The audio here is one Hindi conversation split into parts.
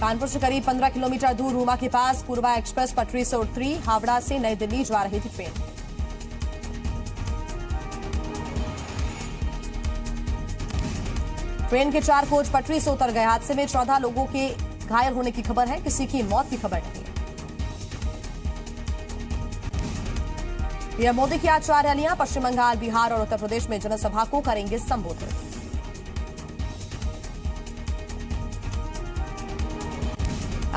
कानपुर से करीब 15 किलोमीटर दूर रूमा के पास पूर्वा एक्सप्रेस पटरी से उतरी। हावड़ा से नई दिल्ली जा रही थी ट्रेन। ट्रेन के 4 कोच पटरी से उतर गए। हादसे में 14 लोगों के घायल होने की खबर है, किसी की मौत की खबर नहीं है। पीएम मोदी की आज 4 रैलियां। पश्चिम बंगाल, बिहार और उत्तर प्रदेश में जनसभा को करेंगे संबोधित।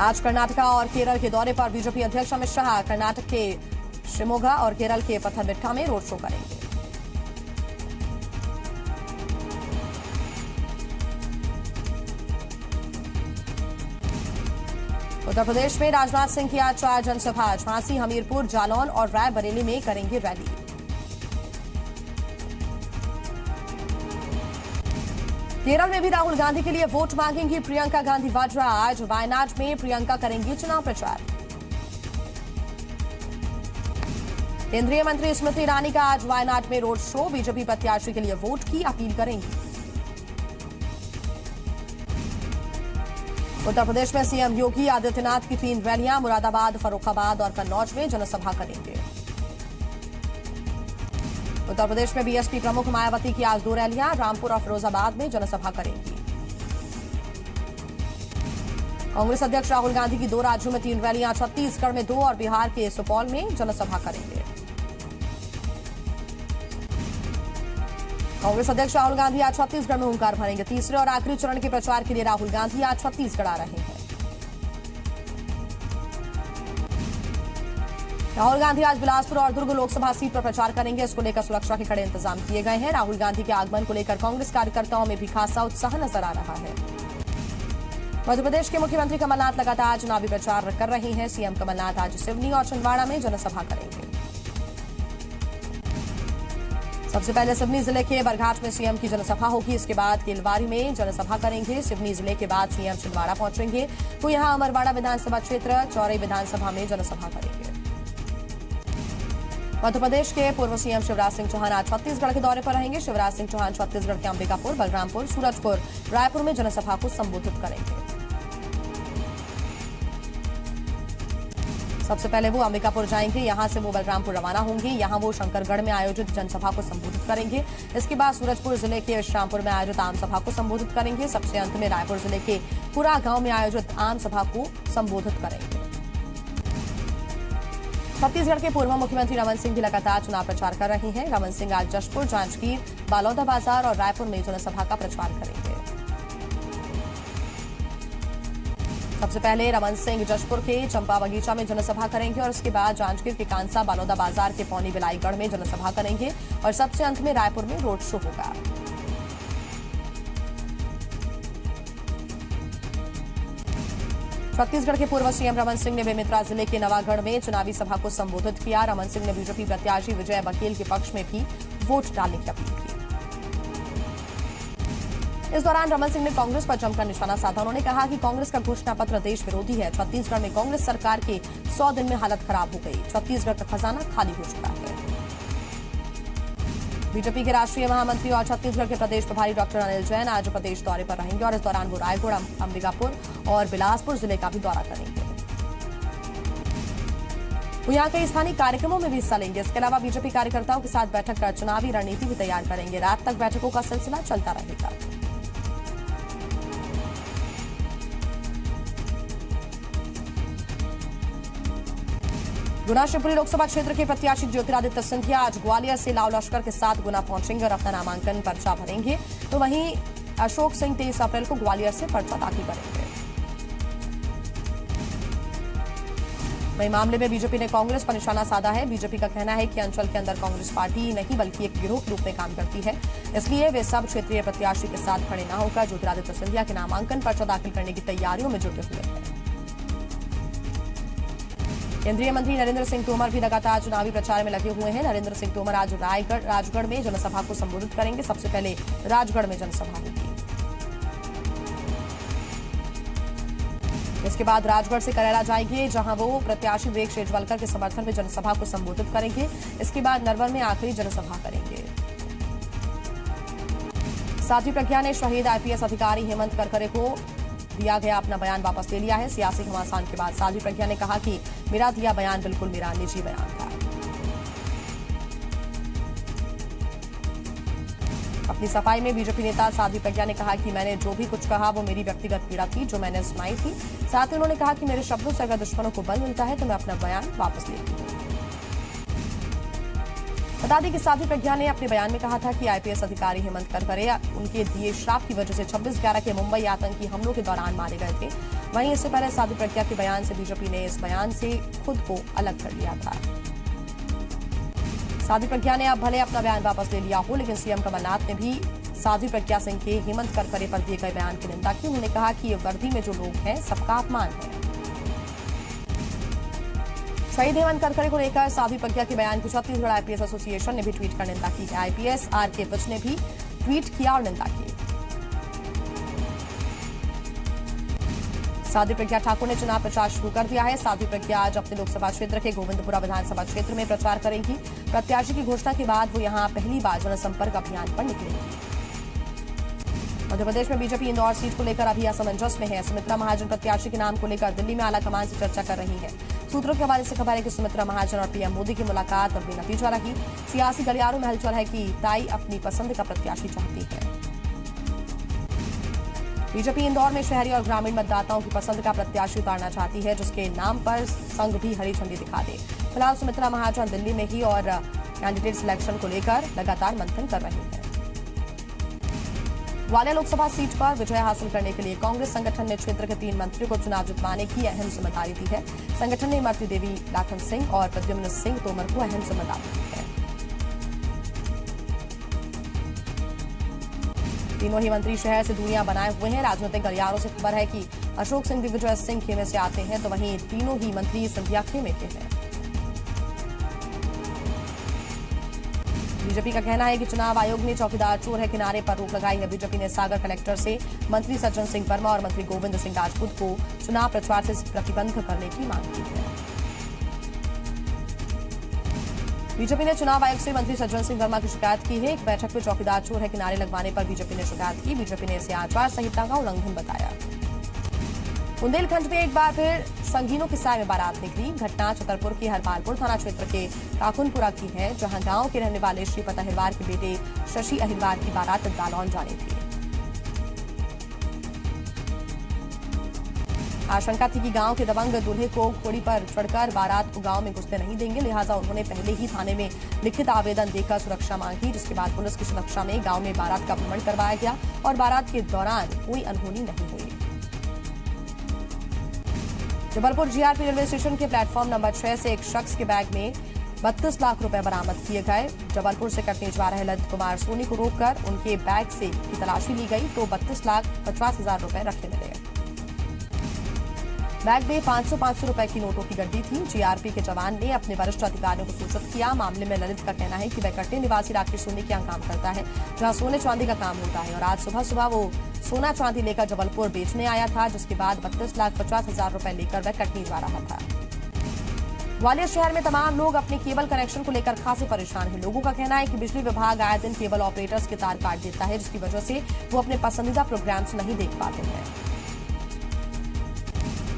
आज कर्नाटका और केरल के दौरे पर बीजेपी अध्यक्ष अमित शाह कर्नाटक के शिमोगा और केरल के पथनमथिट्टा में रोड शो करेंगे। उत्तर प्रदेश में राजनाथ सिंह की आज 4 जनसभा। झांसी, हमीरपुर, जालौन और रायबरेली में करेंगे रैली। केरल में भी राहुल गांधी के लिए वोट मांगेंगी प्रियंका गांधी वाड्रा। आज वायनाड में प्रियंका करेंगी चुनाव प्रचार। केंद्रीय मंत्री स्मृति ईरानी का आज वायनाड में रोड शो। बीजेपी प्रत्याशी के लिए वोट की अपील करेंगी। उत्तर प्रदेश में सीएम योगी आदित्यनाथ की 3 रैलियां। मुरादाबाद, फर्रुखाबाद और कन्नौज में जनसभा करेंगे। उत्तर प्रदेश में बीएसपी प्रमुख मायावती की आज 2 रैलियां। रामपुर और फिरोजाबाद में जनसभा करेंगी। कांग्रेस अध्यक्ष राहुल गांधी की 2 राज्यों में 3 रैलियां। छत्तीसगढ़ में 2 और बिहार के सुपौल में जनसभा करेंगे। कांग्रेस अध्यक्ष राहुल गांधी आज छत्तीसगढ़ में हुंकार भरेंगे। तीसरे और आखिरी चरण के प्रचार के लिए राहुल गांधी आज छत्तीसगढ़ आ रहे हैं। राहुल गांधी आज बिलासपुर और दुर्ग लोकसभा सीट पर प्रचार करेंगे। इसको लेकर सुरक्षा के कड़े इंतजाम किए गए हैं। राहुल गांधी के आगमन को लेकर कांग्रेस कार्यकर्ताओं में भी खासा उत्साह नजर आ रहा है। मध्य प्रदेश के मुख्यमंत्री कमलनाथ लगातार चुनावी प्रचार कर रहे हैं। सीएम कमलनाथ आज सिवनी और छिंदवाड़ा में जनसभा करेंगे। सबसे पहले सिवनी जिले के बरघाट में सीएम की जनसभा होगी। इसके बाद केलवारी में जनसभा करेंगे। सिवनी जिले के बाद सीएम छिंदवाड़ा पहुंचेंगे तो यहां अमरवाड़ा विधानसभा क्षेत्र चौरई विधानसभा में जनसभा करेंगे। मध्य प्रदेश के पूर्व सीएम शिवराज सिंह चौहान आज छत्तीसगढ़ के दौरे पर रहेंगे। शिवराज सिंह चौहान छत्तीसगढ़ के अंबिकापुर, बलरामपुर, सूरजपुर, रायपुर में जनसभा को संबोधित करेंगे। सबसे पहले वो अंबिकापुर जाएंगे। यहां से वो बलरामपुर रवाना होंगे। यहां वो शंकरगढ़ में आयोजित जनसभा को संबोधित करेंगे। इसके बाद सूरजपुर जिले के श्यामपुर में आयोजित आम सभा को संबोधित करेंगे। सबसे अंत में रायपुर जिले के पुरा गांव में आयोजित आम सभा को संबोधित करेंगे। छत्तीसगढ़ के पूर्व मुख्यमंत्री रमन सिंह भी लगातार चुनाव प्रचार कर रहे हैं। रमन सिंह आज जशपुर, जांजगीर, बालौदाबाजार और रायपुर में जनसभा का प्रचार करेंगे। सबसे पहले रमन सिंह जशपुर के चंपा बगीचा में जनसभा करेंगे और उसके बाद जांजगीर के कांसा, बालौदाबाजार के पौनी बिलाईगढ़ में जनसभा करेंगे और सबसे अंत में रायपुर में रोड शो होगा। छत्तीसगढ़ के पूर्व सीएम रमन सिंह ने बेमेतरा जिले के नवागढ़ में चुनावी सभा को संबोधित किया। रमन सिंह ने बीजेपी प्रत्याशी विजय बघेल के पक्ष में भी वोट डालने की अपील की। इस दौरान रमन सिंह ने कांग्रेस पर जमकर निशाना साधा। उन्होंने कहा कि कांग्रेस का घोषणा पत्र देश विरोधी है। छत्तीसगढ़ में कांग्रेस सरकार के 100 दिन में हालत खराब हो गई। छत्तीसगढ़ का खजाना खाली हो चुका है। बीजेपी के राष्ट्रीय महामंत्री और छत्तीसगढ़ के प्रदेश प्रभारी डॉक्टर अनिल जैन आज प्रदेश दौरे पर रहेंगे और इस दौरान वो रायपुर, अंबिकापुर और बिलासपुर जिले का भी दौरा करेंगे। वो यहाँ कई स्थानीय कार्यक्रमों में भी हिस्सा लेंगे। इसके अलावा बीजेपी कार्यकर्ताओं के साथ बैठक कर चुनावी रणनीति भी तैयार करेंगे। रात तक बैठकों का सिलसिला चलता रहेगा। गुना शिवपुरी लोकसभा क्षेत्र के प्रत्याशी ज्योतिरादित्य सिंधिया आज ग्वालियर से लाव लश्कर के साथ गुना पहुंचेंगे और अपना नामांकन पर्चा भरेंगे। तो वहीं अशोक सिंह 23 अप्रैल को ग्वालियर से पर्चा दाखिल करेंगे। वहीं मामले में बीजेपी ने कांग्रेस पर निशाना साधा है। बीजेपी का कहना है कि अंचल के अंदर कांग्रेस पार्टी नहीं बल्कि एक गिरोह के रूप में काम करती है। इसलिए वे सब क्षेत्रीय प्रत्याशी के साथ खड़े न होकर ज्योतिरादित्य सिंधिया के नामांकन पर्चा दाखिल करने की तैयारियों में जुटे हुए हैं। केंद्रीय मंत्री नरेंद्र सिंह तोमर भी लगातार चुनावी प्रचार में लगे हुए हैं। नरेंद्र सिंह तोमर आज राजगढ़ में जनसभा को संबोधित करेंगे। सबसे पहले राजगढ़ में जनसभा होगी। इसके बाद राजगढ़ से करेला जाएंगे, जहां वो प्रत्याशी विवेक शेजवलकर के समर्थन में जनसभा को संबोधित करेंगे। इसके बाद नरवर में आखिरी जनसभा करेंगे। साध्वी प्रज्ञा ने शहीद आईपीएस अधिकारी हेमंत करकरे को दिया गया अपना बयान वापस ले लिया है। सियासी घमासान के बाद साध्वी प्रज्ञा ने कहा कि मेरा दिया बयान बिल्कुल मेरा निजी बयान था। अपनी सफाई में बीजेपी नेता साध्वी प्रज्ञा ने कहा कि मैंने जो भी कुछ कहा वो मेरी व्यक्तिगत पीड़ा थी जो मैंने सुनाई थी। साथ ही उन्होंने कहा कि मेरे शब्दों से अगर दुश्मनों को बल मिलता है तो मैं अपना बयान वापस लेती हूँ। बता दें कि साध्वी प्रज्ञा ने अपने बयान में कहा था कि आईपीएस अधिकारी हेमंत करकरे उनके दिए श्राप की वजह से 26/11 के मुंबई आतंकी हमलों के दौरान मारे गए थे। वहीं इससे पहले साध्वी प्रज्ञा के बयान से बीजेपी ने इस बयान से खुद को अलग कर लिया था। साध्वी प्रज्ञा ने अब भले अपना बयान वापस ले लिया हो, लेकिन सीएम कमलनाथ ने भी साध्वी प्रज्ञा सिंह के हेमंत करकरे पर दिए गए बयान की निंदा की। उन्होंने कहा कि ये वर्दी में जो लोग हैं सबका अपमान है। शहीद हेमंत करकरे को लेकर साध्वी प्रज्ञा के बयान की छत्तीसगढ़ आईपीएस एसोसिएशन ने भी ट्वीट कर निंदा की है। आईपीएस आरके विज ने भी ट्वीट किया और निंदा की। साध्वी प्रज्ञा ठाकुर ने चुनाव प्रचार शुरू कर दिया है। साध्वी प्रज्ञा आज अपने लोकसभा क्षेत्र के गोविंदपुरा विधानसभा क्षेत्र में प्रचार करेंगी। प्रत्याशी की घोषणा के बाद वो यहां पहली बार जनसंपर्क अभियान पर निकलेंगी। मध्य प्रदेश में बीजेपी इंदौर सीट को लेकर अभी असमंजस में है। सुमित्रा महाजन प्रत्याशी के नाम को लेकर दिल्ली में आला कमान से चर्चा कर रही है। सूत्रों के हवाले से खबर है कि सुमित्रा महाजन और पीएम मोदी की मुलाकात और बेनतीजा रही। सियासी गलियारों में हलचल है कि ताई अपनी पसंद का प्रत्याशी चाहती है। बीजेपी इंदौर में शहरी और ग्रामीण मतदाताओं की पसंद का प्रत्याशी उतारना चाहती है, जिसके नाम पर संघ भी हरी झंडी दिखा दे। फिलहाल सुमित्रा महाजन दिल्ली में ही और कैंडिडेट सिलेक्शन को लेकर लगातार मंथन कर रही है। ग्वालियर लोकसभा सीट पर विजय हासिल करने के लिए कांग्रेस संगठन ने क्षेत्र के 3 मंत्रियों को चुनाव जितवाने की अहम जिम्मेदारी दी है। संगठन ने इमरती देवी, लाखन सिंह और प्रद्युम्न सिंह तोमर को अहम जिम्मेदारी दी है। तीनों ही मंत्री शहर से दूरियां बनाए हुए हैं। राजनीतिक गलियारों से खबर है कि अशोक सिंह दिग्विजय सिंह खेमे से आते हैं, तो वहीं तीनों ही मंत्री सिंधिया खेमे के हैं। बीजेपी का कहना है कि चुनाव आयोग ने चौकीदार चोर है किनारे पर रोक लगाई है। बीजेपी ने सागर कलेक्टर से मंत्री सज्जन सिंह वर्मा और मंत्री गोविंद सिंह राजपूत को चुनाव प्रचार से प्रतिबंध करने की मांग की है। बीजेपी ने चुनाव आयोग से मंत्री सज्जन सिंह वर्मा की शिकायत की है। एक बैठक में चौकीदार चोर है किनारे लगवाने पर बीजेपी ने शिकायत की। बीजेपी ने इसे आचार संहिता का उल्लंघन बताया। बुंदेलखंड में एक बार फिर संगीनों के साय में बारात निकली। घटना छतरपुर के हरपालपुर थाना क्षेत्र के काकुनपुरा की है, जहां गांव के रहने वाले श्रीपत अहिरवार के बेटे शशि अहिरवार की बारात जालौन जानी थी। आशंका थी कि गांव के दबंग दूल्हे को घोड़ी पर चढ़कर बारात को गांव में घुसने नहीं देंगे, लिहाजा उन्होंने पहले ही थाने में लिखित आवेदन देकर सुरक्षा मांगी, जिसके बाद पुलिस की सुरक्षा में गांव में बारात का भ्रमण करवाया गया और बारात के दौरान कोई अनहोनी नहीं हुई। जबलपुर जीआरपी रेलवे स्टेशन के प्लेटफॉर्म नंबर 6 से एक शख्स के बैग में 32 लाख रुपए बरामद किए गए। जबलपुर से कटनी जा रहे ललित कुमार सोनी को रोककर उनके बैग से की तलाशी ली गई तो 32,50,000 रुपए रखे मिले। बैग में 500 रुपए की नोटों की गड्डी थी। जीआरपी के जवान ने अपने वरिष्ठ अधिकारियों को सूचित किया। मामले में ललित का कहना है कि वह कटनी निवासी राकेश सोनी के यहाँ काम करता है, जहाँ सोने चांदी का काम होता है और आज सुबह वो सोना चांदी लेकर जबलपुर बेचने आया था, जिसके बाद 32,50,000 रुपए लेकर वह कटनी जा रहा था। ग्वालियर शहर में तमाम लोग अपने केबल कनेक्शन को लेकर खासे परेशान हैं। लोगों का कहना है कि बिजली विभाग आए दिन केबल ऑपरेटर्स के तार काट देता है, जिसकी वजह से वो अपने पसंदीदा प्रोग्राम्स नहीं देख पाते हैं।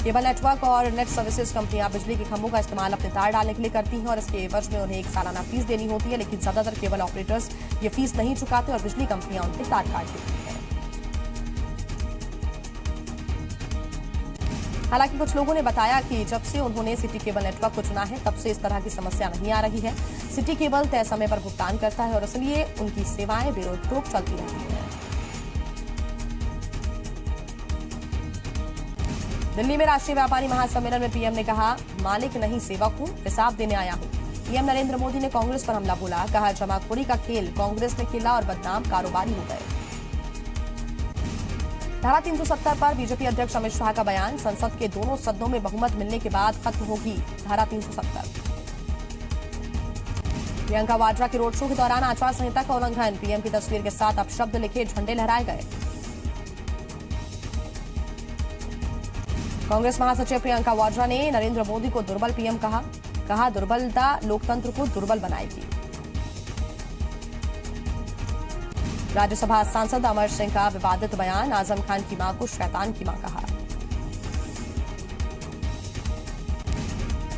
केबल नेटवर्क और नेट सर्विसेज कंपनियां बिजली के खंभों का इस्तेमाल अपने तार डालने के लिए करती हैं और इसके एवज में उन्हें एक सालाना फीस देनी होती है, लेकिन ज्यादातर केबल ऑपरेटर्स ये फीस नहीं चुकाते और बिजली कंपनियां उनके तार काट देती हैं। हालांकि कुछ लोगों ने बताया कि जब से उन्होंने सिटी केबल नेटवर्क को चुना है तब से इस तरह की समस्या नहीं आ रही है। सिटी केबल तय समय पर भुगतान करता है और इसलिए उनकी सेवाएं बेरोक-टोक चलती रहती हैं। दिल्ली में राष्ट्रीय व्यापारी महासम्मेलन में पीएम ने कहा, मालिक नहीं सेवक हूं, हिसाब देने आया हूं। पीएम नरेंद्र मोदी ने कांग्रेस पर हमला बोला, कहा जमाखोरी का खेल कांग्रेस ने खेला और बदनाम कारोबारी हो गए। धारा 370 पर बीजेपी अध्यक्ष अमित शाह का बयान, संसद के दोनों सदनों में बहुमत मिलने के बाद खत्म होगी धारा 370। प्रियंका वाड्रा के रोड शो के दौरान आचार संहिता का उल्लंघन, पीएम की तस्वीर के साथ अपशब्द लिखे झंडे लहराए गए। कांग्रेस महासचिव प्रियंका वाड्रा ने नरेंद्र मोदी को दुर्बल पीएम कहा दुर्बलता लोकतंत्र को दुर्बल बनाएगी। राज्यसभा सांसद अमर सिंह का विवादित बयान, आजम खान की मां को शैतान की मां कहा।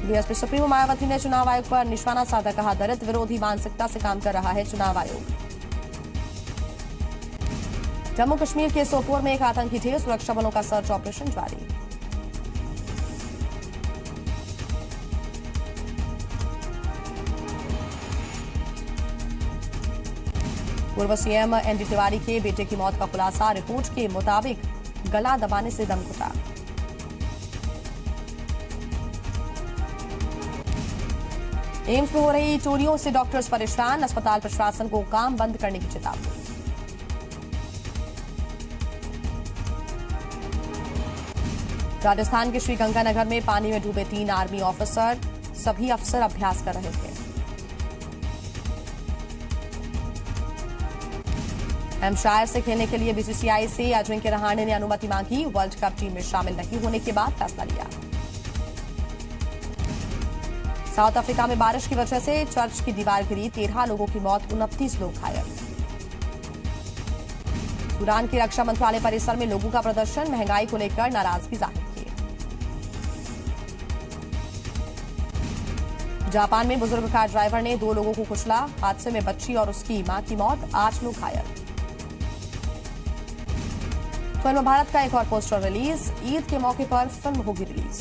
बीएसपी सुप्रीमो मायावती ने चुनाव आयोग पर निशाना साधा, कहा दलित विरोधी मानसिकता से काम कर रहा है चुनाव आयोग। जम्मू कश्मीर के सोपोर में एक आतंकी ढेर, सुरक्षा बलों का सर्च ऑपरेशन जारी। पूर्व सीएम एनडी तिवारी के बेटे की मौत का खुलासा, रिपोर्ट के मुताबिक गला दबाने से दम घुटा। एम्स में हो रही चोरियों से डॉक्टर्स परेशान, अस्पताल प्रशासन को काम बंद करने की चेतावनी। राजस्थान के श्रीगंगानगर में पानी में डूबे 3 आर्मी ऑफिसर, सभी अफसर अभ्यास कर रहे थे। हैम्पशायर से खेलने के लिए बीसीसीआई से अजिंक्य रहाणे ने अनुमति मांगी, वर्ल्ड कप टीम में शामिल नहीं होने के बाद फैसला लिया। साउथ अफ्रीका में बारिश की वजह से चर्च की दीवार गिरी, 13 लोगों की मौत, 29 लोग घायल। सूडान के रक्षा मंत्रालय परिसर में लोगों का प्रदर्शन, महंगाई को लेकर नाराजगी जाहिर की। जापान में बुजुर्ग कार ड्राइवर ने 2 लोगों को कुचला, हादसे में बच्ची और उसकी मां की मौत, 8 लोग घायल। फिल्म भारत का एक और पोस्टर रिलीज, ईद के मौके पर फिल्म होगी रिलीज।